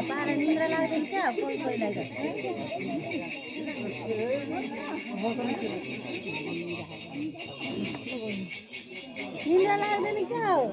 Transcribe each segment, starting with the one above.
पारा निन्द्रा लाग्दैन क्या कोही कोहीलाई त निन्द्रा लाग्दैन क्या हो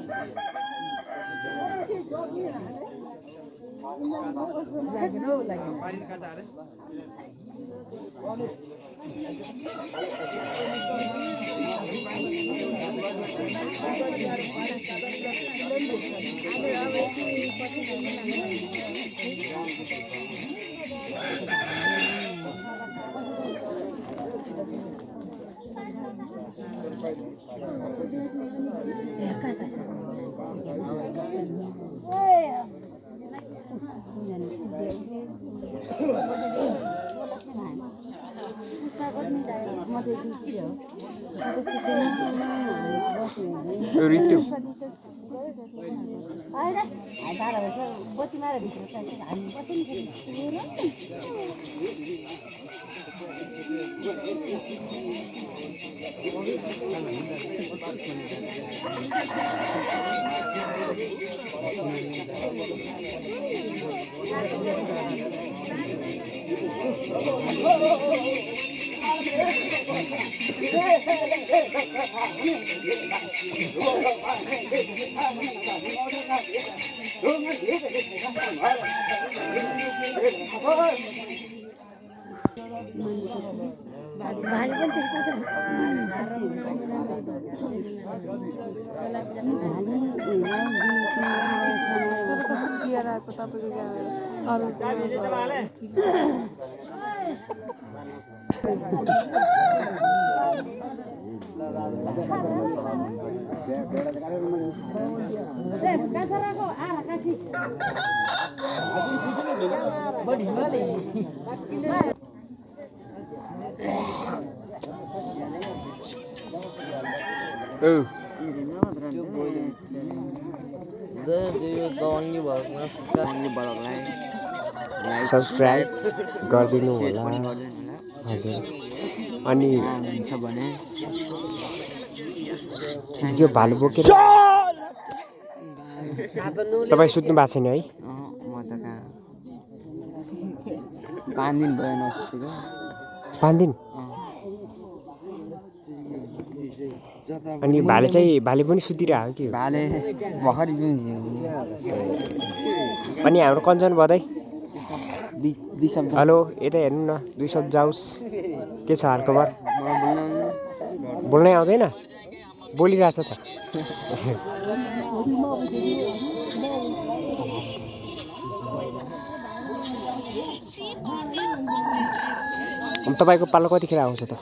रितु सब्सक्राइब गरिदिनु होला हजुर अनि यो भालु बोकेर तपाईँ सुत्नु भएको छैन है? म त कहाँ 5 दिन भयो नसुतेको 5 दिन अनि भाले पनि सुतिरहेको कि भाले भर्खर जुन अनि हाम्रो कञ्चन बधाई दुई शब्द हेलो यता हेर्नु न 2 शब्द जाओस् के छ हालखबर बोल्नै आउँदैन बोलिरहेछ त अनि तपाईँको पालो कतिखेर आउँछ त खै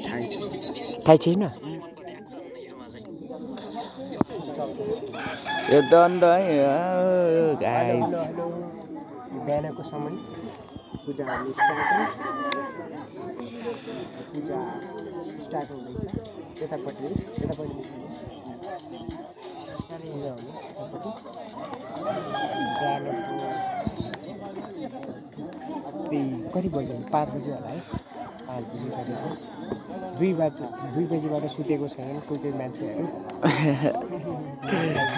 थाहै थाहै छैन यो दण्ड बिहानको समय पूजा स्टार्ट हुँदैछ यतापट्टि कति बज्यो 5 बजी होला है 5 बजी गरेको 2 बजीबाट सुतेको छैन कोही मान्छेहरू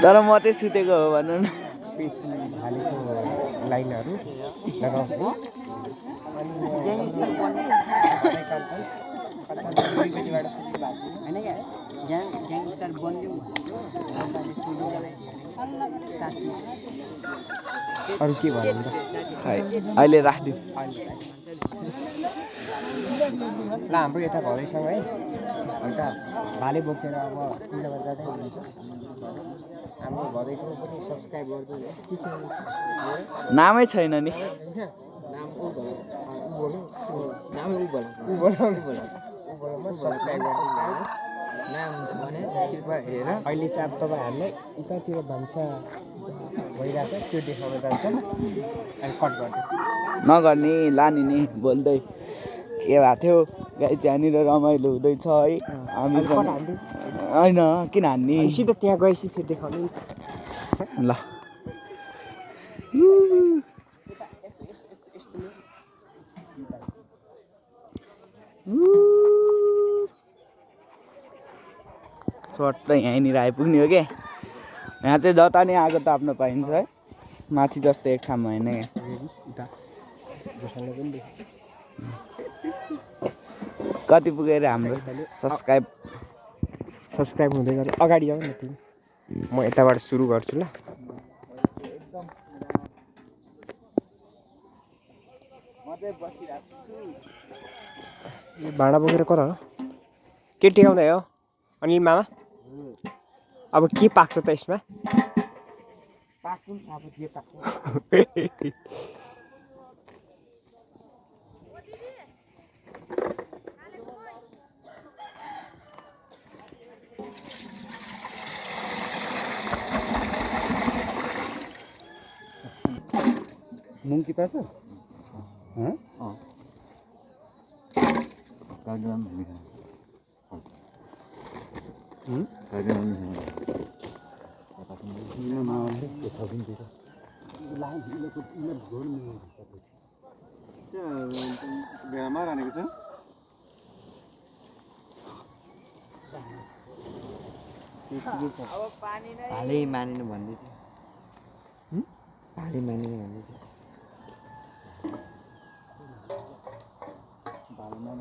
तर म चाहिँ सुतेको हो भनौँ न स्पेसली हालेको लाइनहरू लगाउँछु अनि 2 बजीबाट सुत्नु भएको होइन क्या ग्याङस्टर बनिदिउँ साथी अरू के भन्नु त खै अहिले राखिदिउँ ल हाम्रो यता भदैसँग है अन्त भाले बोकेर अब पूजामा जाँदै हुनुहुन्छ हाम्रो भदैको पनि सब्सक्राइब गरिदिनु नामै छैन नि सब्सक्राइब गरिदिनु नाम हुन्छ भने कृपया हेरेर अहिले चाहिँ अब तपाईँहरूलाई उतातिर भान्सा भइरहेको त्यो देखाउन जान्छ अनि कट गर्छ नगर्ने लाने नि बोल्दै के भएको थियो गाई त्यहाँनिर रमाइलो हुँदैछ है हामी कट हान्थ्यो होइन किन हान्ने सिधै त्यहाँ गएपछि फेरि देखाउने ल चट्ट यहीँनिर आइपुग्ने हो क्या यहाँ चाहिँ जता नै आगो ताप्न पाइन्छ है माथि जस्तो एक ठाउँमा होइन क्या कति पुगेर हाम्रो सब्सक्राइब हुँदै गर्छ अगाडि जाऊ न तिमी म यताबाट सुरु गर्छु ल भाँडा बोकेर कता हो के टेकाउँदै हो अनिल मामा अब के पाक्छ त यसमा मूंग की पैसा हाँ भाले मानिनु भन्दै थियो भाले मानिनु भन्दै थियो बालमा